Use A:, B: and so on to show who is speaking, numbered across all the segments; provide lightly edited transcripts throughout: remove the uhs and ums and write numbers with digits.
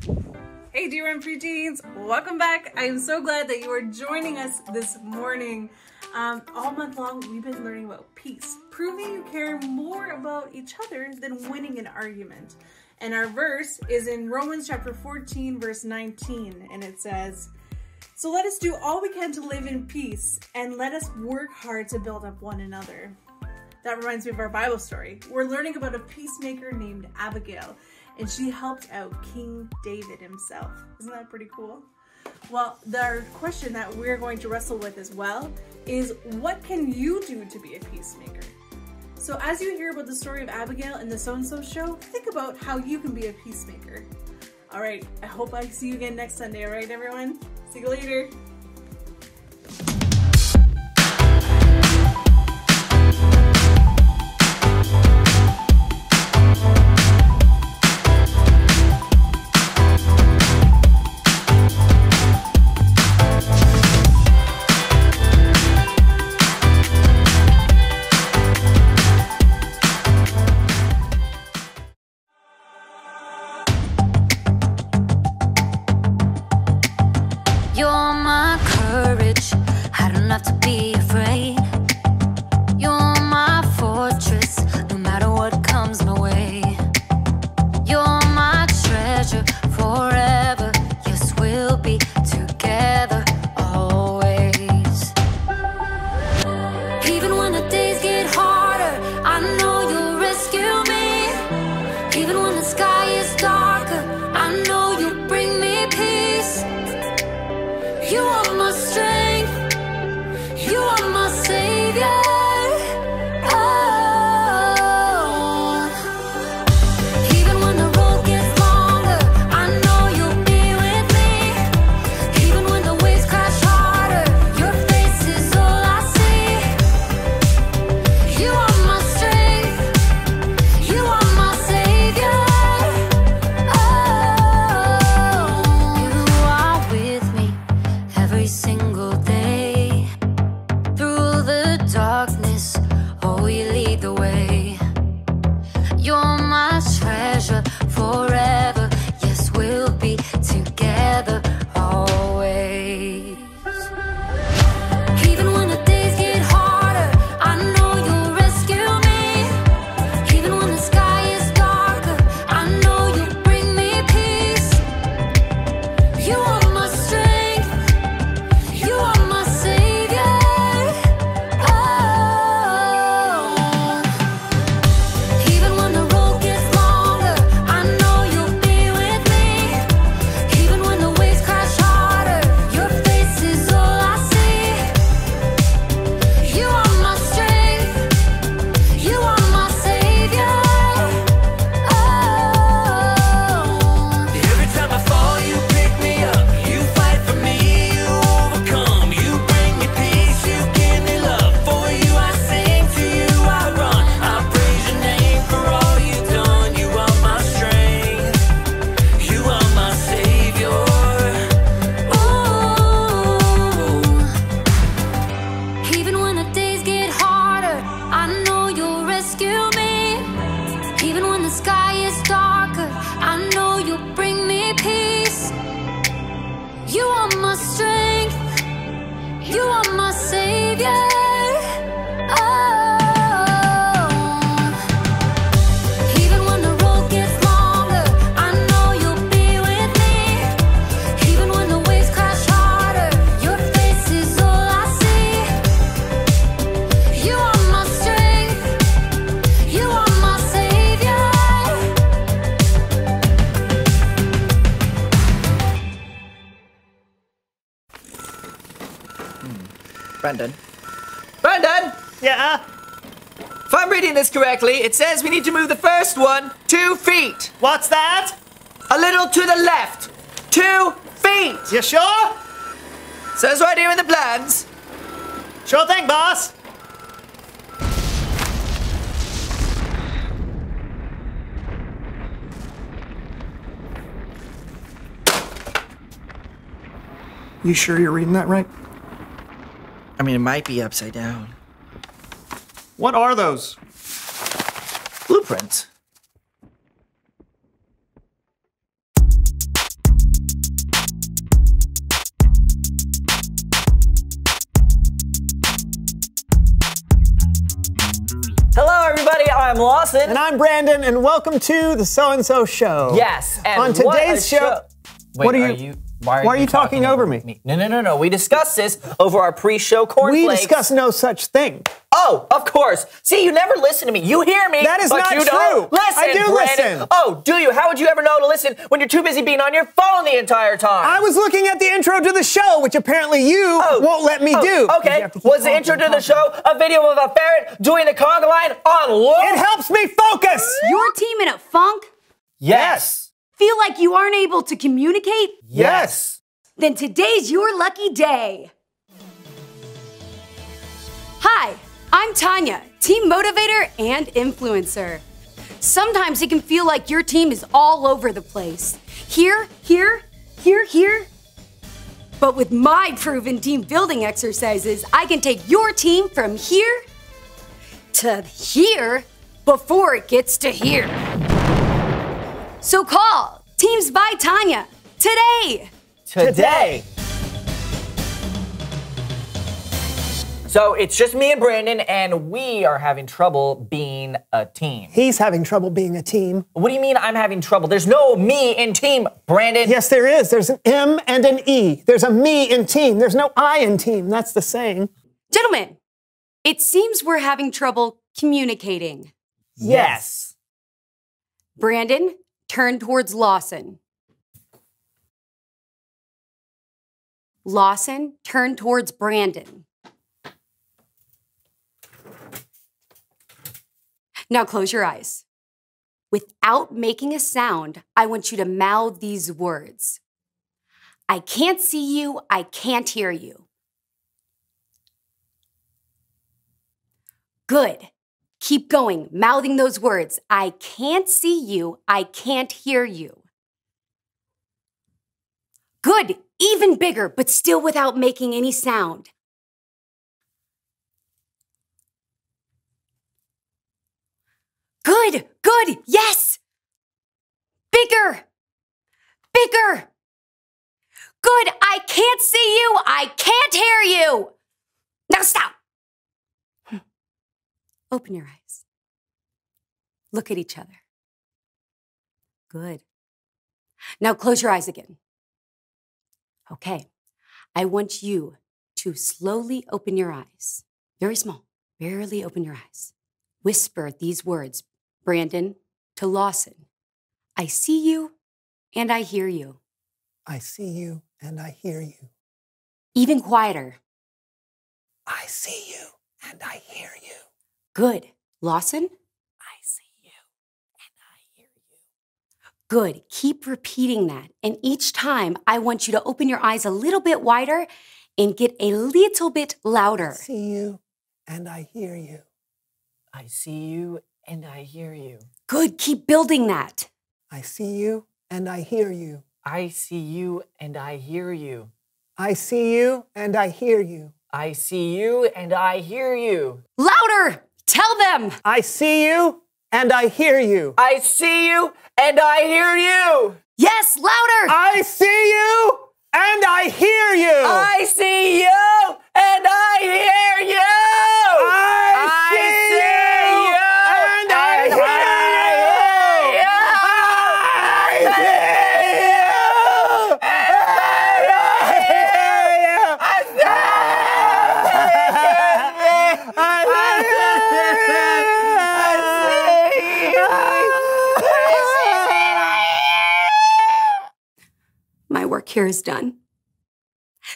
A: Hey dear and preteens, welcome back. I am so glad that you are joining us this morning. All month long we've been learning about peace, proving you care more about each other than winning an argument. And our verse is in Romans chapter 14 verse 19, and it says, "So let us do all we can to live in peace, and let us work hard to build up one another." That reminds me of our Bible story. We're learning about a peacemaker named Abigail, and she helped out King David himself. Isn't that pretty cool? Well, the question that we're going to wrestle with as well is, what can you do to be a peacemaker? So as you hear about the story of Abigail in the So-and-So Show, think about how you can be a peacemaker. All right, I hope I see you again next Sunday, all right, everyone? See you later.
B: You're my courage, I don't have to be afraid. You're my fortress, no matter what comes my way. You're my treasure forever, yes, we'll be together always. Even when the days get harder, I know you'll rescue me. Even when the sky is darker, I know you'll bring me peace. You are my strength, you are my savior. Even when the road gets longer, I know you'll be with me. Even when the waves crash harder, your face is all I see. You are my strength, you are my savior. You are with me every single day. Through the darkness, oh, you lead the way. You're my treasure forever, yes, we'll be together always. Even when the days get harder, I know you'll rescue me. Even when the sky is darker, I know you'll bring me peace. You are my strength, you are my savior. Even when the road gets longer, I know you'll be with me. Even when the waves crash harder, your face is all I see. You are my strength, you are my savior.
C: Every time I fall, you pick me up. You fight for me, you overcome. You bring me peace, you give me love. For you I sing, to you I run. I praise your name for all you've done. You are my strength, you are my savior.
B: Even when the days get harder, I know you'll rescue me. Even when the sky is darker, I know you'll bring me peace. You are my strength, you are my savior. Even when the road gets longer, I know you'll be with me. Even when the waves crash harder, your face is all I see. You are my strength, you are my savior.
D: Brandon? Brandon!
E: Yeah?
D: If I'm reading this correctly, it says we need to move the first one 2 feet.
E: What's that?
D: A little to the left. 2 feet.
E: You sure?
D: Says right here in the plans.
E: Sure thing, boss.
F: You sure you're reading that right?
D: I mean, it might be upside down.
E: What are those?
D: Blueprints. Hello, everybody. I'm Lawson.
F: And I'm Brandon, and welcome to the So-and-So Show.
D: Yes. And
F: On today's show...
D: Wait,
F: what are you... Why are you talking over me?
D: No. We discussed this over our pre-show cornflakes.
F: We discussed no such thing.
D: Oh, of course. See, you never listen to me. You hear me,
F: That is
D: but
F: not
D: you
F: true.
D: don't listen,
F: I do
D: Brandon.
F: listen.
D: Oh, do you? How would you ever know to listen when you're too busy being on your phone the entire time?
F: I was looking at the intro to the show, which apparently you won't let me do.
D: Okay. Was the intro to the show a video of a ferret doing the conga line on loop?
F: It helps me focus.
G: Your team in a funk?
D: Yes.
G: Feel like you aren't able to communicate?
D: Yes.
G: Then today's your lucky day. Hi, I'm Tanya, team motivator and influencer. Sometimes it can feel like your team is all over the place. Here. But with my proven team building exercises, I can take your team from here to here before it gets to here. So call Teams by Tanya today.
D: Today. So it's just me and Brandon, and we are having trouble being a team.
F: He's having trouble being a team.
D: What do you mean I'm having trouble? There's no me in team, Brandon.
F: Yes, there is. There's an M and an E. There's a me in team. There's no I in team. That's the saying.
G: Gentlemen, it seems we're having trouble communicating.
D: Yes.
G: Brandon, turn towards Lawson. Lawson, turn towards Brandon. Now close your eyes. Without making a sound, I want you to mouth these words. I can't see you, I can't hear you. Good. Keep going, mouthing those words. I can't see you, I can't hear you. Good. Even bigger, but still without making any sound. Good. Yes. Bigger. Good. I can't see you. I can't hear you. Now stop. Open your eyes. Look at each other. Good. Now close your eyes again. Okay, I want you to slowly open your eyes. Very small, barely open your eyes. Whisper these words, Brandon, to Lawson. I see you and I hear you.
F: I see you and I hear you.
G: Even quieter.
F: I see you and I hear you.
G: Good. Lawson?
D: I see you and I hear you.
G: Good. Keep repeating that. And each time, I want you to open your eyes a little bit wider and get a little bit louder.
F: I see you and I hear you.
D: I see you and I hear you.
G: Good. Keep building that.
F: I see you and I hear you.
D: I see you and I hear you.
F: I see you and I hear you.
D: I see you and I hear you.
G: Louder! Tell them!
F: I see you and I hear you.
D: I see you and I hear you.
G: Yes, louder!
F: I see you and I hear you.
D: I see you and I hear you.
F: I see you and I hear you. I see you and I
G: My work here is done.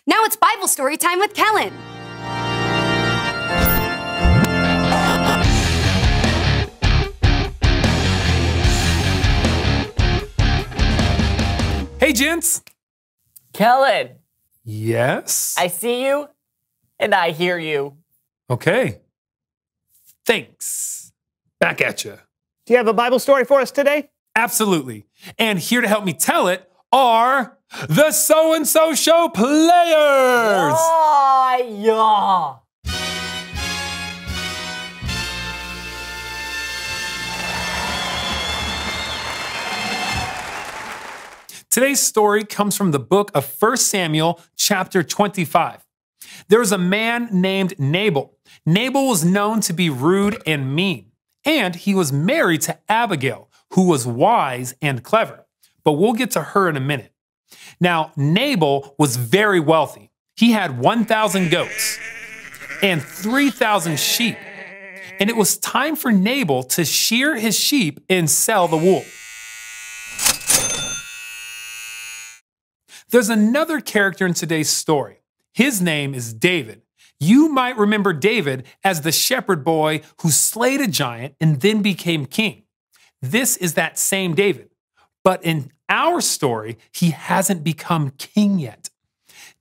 G: Now it's Bible story time with Kellen.
H: Hey, gents.
D: Kellen,
H: Yes?
D: I see you and I hear you.
H: Okay. Thanks. Back at you.
F: Do you have a Bible story for us today?
H: Absolutely. And here to help me tell it are the So-and-So Show players.
D: Ah, yeah.
H: Today's story comes from the book of 1 Samuel, chapter 25. There was a man named Nabal. Nabal was known to be rude and mean. And he was married to Abigail, who was wise and clever. But we'll get to her in a minute. Now, Nabal was very wealthy. He had 1,000 goats and 3,000 sheep. And it was time for Nabal to shear his sheep and sell the wool. There's another character in today's story. His name is David. You might remember David as the shepherd boy who slayed a giant and then became king. This is that same David. But in our story, he hasn't become king yet.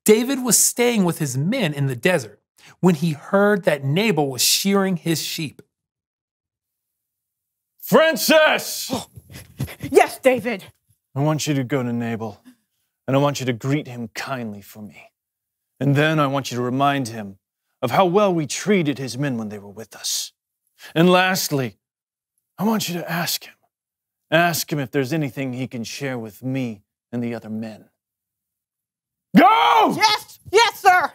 H: David was staying with his men in the desert when he heard that Nabal was shearing his sheep.
E: Frances!
I: Yes, David.
E: I want you to go to Nabal, and I want you to greet him kindly for me. And then I want you to remind him of how well we treated his men when they were with us. And lastly, I want you to ask him. Ask him if there's anything he can share with me and the other men. Go!
I: Yes, sir.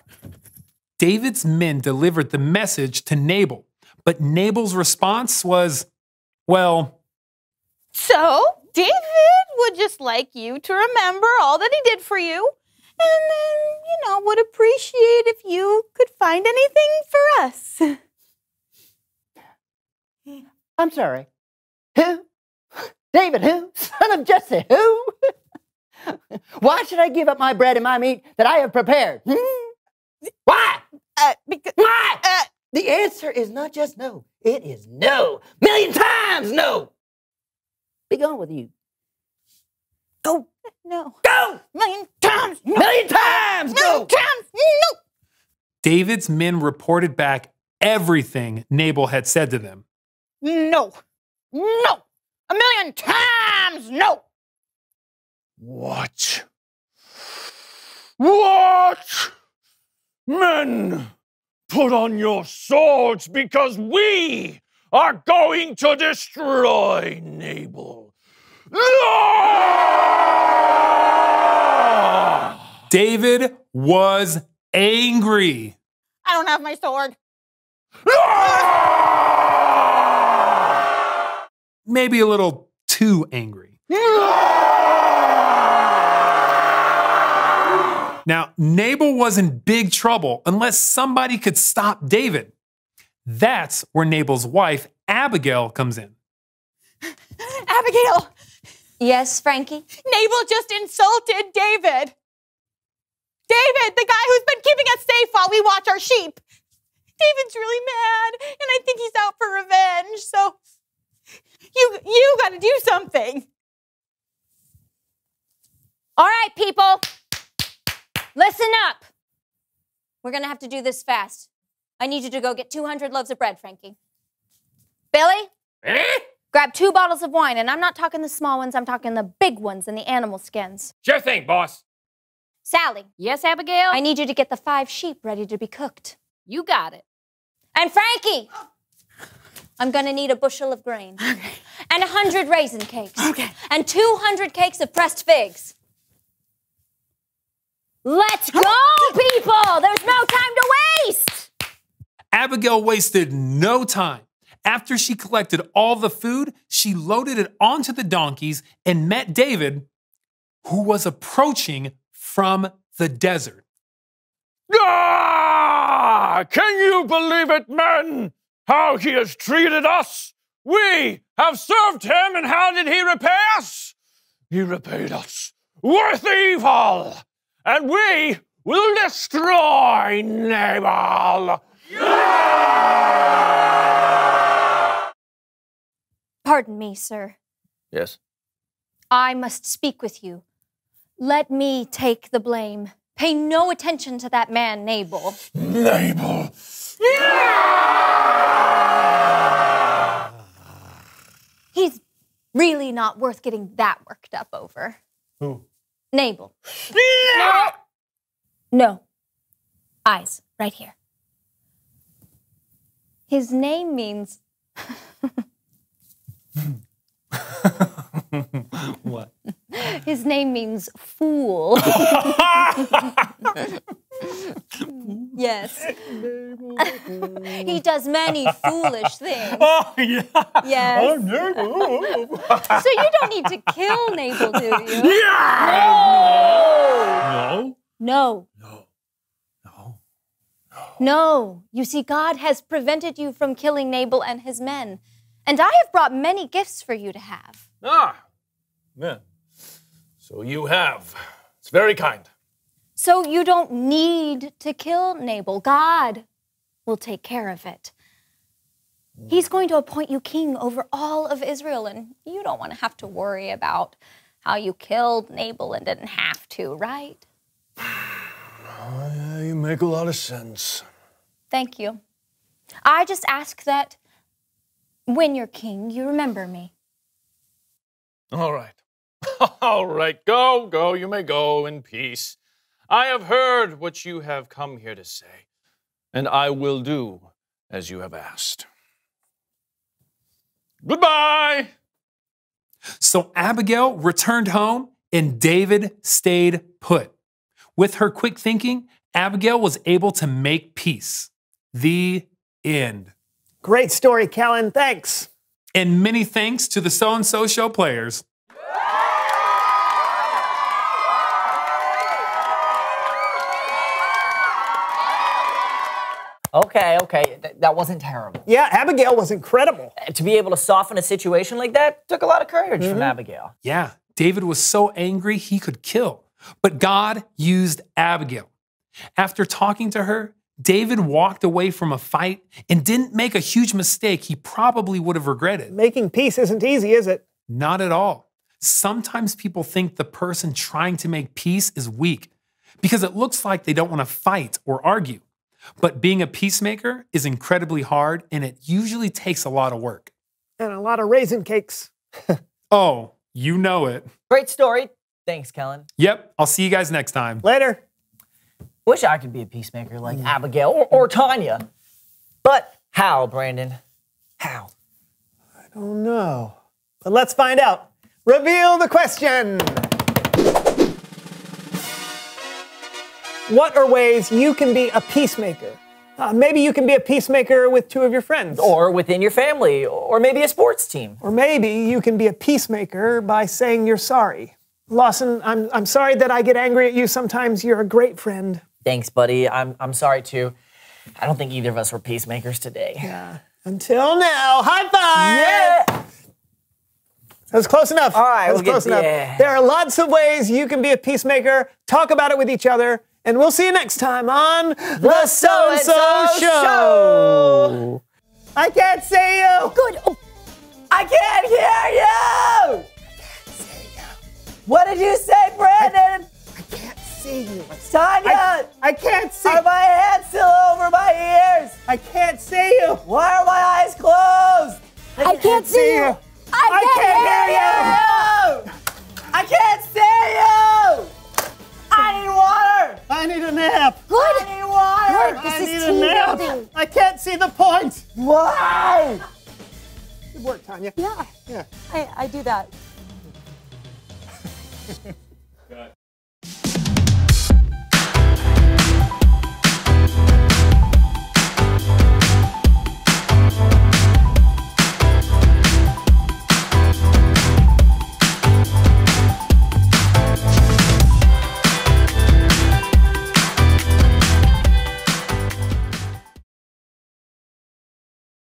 H: David's men delivered the message to Nabal, but Nabal's response was, well,
I: So, David would just like you to remember all that he did for you, and then, would appreciate if you could find anything for us.
J: I'm sorry. Who? David who? Son of Jesse who? Why should I give up my bread and my meat that I have prepared? Why?
I: Because,
J: Why? The answer is not just no. It is no. Million times no. Be gone with you. Go.
I: no.
J: Go.
I: Million times, no.
J: Million times go.
I: Million times, no.
H: David's men reported back everything Nabal had said to them.
I: No. No. 1,000,000 times, no.
E: What? What? Men, put on your swords because we are going to destroy Nabal.
H: David was angry.
I: I don't have my sword.
H: Maybe a little too angry. Now, Nabal was in big trouble unless somebody could stop David. That's where Nabal's wife, Abigail, comes in.
I: Abigail,
G: Yes, Frankie?
I: Nabal just insulted David. David, the guy who's been keeping us safe while we watch our sheep. David's really mad, and I think he's out for revenge, so you gotta do something.
G: All right, people. Listen up. We're going to have to do this fast. I need you to go get 200 loaves of bread, Frankie. Billy? Grab 2 bottles of wine, and I'm not talking the small ones, I'm talking the big ones and the animal skins.
D: Sure thing, boss.
G: Sally?
K: Yes, Abigail?
G: I need you to get the 5 sheep ready to be cooked.
K: You got it.
G: And Frankie! I'm gonna need a bushel of grain.
I: Okay.
G: And 100 raisin cakes.
I: Okay.
G: And 200 cakes of pressed figs. Let's go, people! There's no time to waste!
H: Abigail wasted no time. After she collected all the food, she loaded it onto the donkeys and met David, who was approaching from the desert.
E: Ah! Can you believe it, men? How he has treated us? We have served him, and how did he repay us? He repaid us with evil, and we will destroy Nabal.
G: Pardon me, sir.
D: Yes.
G: I must speak with you. Let me take the blame. Pay no attention to that man, Nabal.
E: Nabal.
G: He's really not worth getting that worked up over.
E: Who?
G: Nabal. No. No. Eyes, right here. His name means...
E: What?
G: His name means fool.
I: Yes. He does many foolish things.
E: Oh, yeah.
I: Yes.
E: Oh, Nabal.
I: So you don't need to kill Nabal, do you?
E: No.
I: No.
E: No.
I: No. You see, God has prevented you from killing Nabal and his men. And I have brought many gifts for you to have.
E: Ah. Yeah. So you have. It's very kind.
I: So you don't need to kill Nabal. God will take care of it. He's going to appoint you king over all of Israel, and you don't want to have to worry about how you killed Nabal and didn't have to, right?
E: Yeah, you make a lot of sense.
I: Thank you. I just ask that when you're king, you remember me.
E: All right. All right. Go. You may go in peace. I have heard what you have come here to say, and I will do as you have asked. Goodbye.
H: So Abigail returned home and David stayed put. With her quick thinking, Abigail was able to make peace. The end.
F: Great story, Kellen. Thanks.
H: And many thanks to the So-and-So Show players.
D: Okay. That wasn't terrible.
F: Yeah, Abigail was incredible.
D: To be able to soften a situation like that took a lot of courage from Abigail.
H: Yeah, David was so angry he could kill. But God used Abigail. After talking to her, David walked away from a fight and didn't make a huge mistake he probably would have regretted.
F: Making peace isn't easy, is it?
H: Not at all. Sometimes people think the person trying to make peace is weak because it looks like they don't want to fight or argue. But being a peacemaker is incredibly hard, and it usually takes a lot of work.
F: And a lot of raisin cakes.
H: Oh, you know it.
D: Great story. Thanks, Kellen.
H: Yep, I'll see you guys next time.
F: Later.
D: Wish I could be a peacemaker like Abigail or Tanya. But how, Brandon? How?
F: I don't know. But let's find out. Reveal the question. What are ways you can be a peacemaker? Maybe you can be a peacemaker with two of your friends.
D: Or within your family, or maybe a sports team.
F: Or maybe you can be a peacemaker by saying you're sorry. Lawson, I'm sorry that I get angry at you. Sometimes you're a great friend.
D: Thanks, buddy. I'm sorry, too. I don't think either of us were peacemakers today.
F: Yeah. Until now. High five!
D: Yeah!
F: That was close enough.
D: All right,
F: that was close enough.
D: Yeah.
F: There are lots of ways you can be a peacemaker. Talk about it with each other. And we'll see you next time on The So-and-So Show. I can't see you.
D: Good. Oh, I can't hear you.
F: I can't see you.
D: What did you say, Brandon?
F: I can't see you.
D: Tanya!
F: I can't see.
D: Are my hands still over my ears?
F: I can't see you.
D: Why are my eyes closed?
I: I can't see you.
F: I can't hear you.
D: I can't see you. I need water.
F: I need a nap.
I: Good.
D: I need water.
I: Good. This
F: I
I: is
F: need
I: team
F: a nap.
I: building.
F: I can't see the point.
D: Why?
F: Good work, Tanya.
I: Yeah.
F: Yeah.
I: I do that.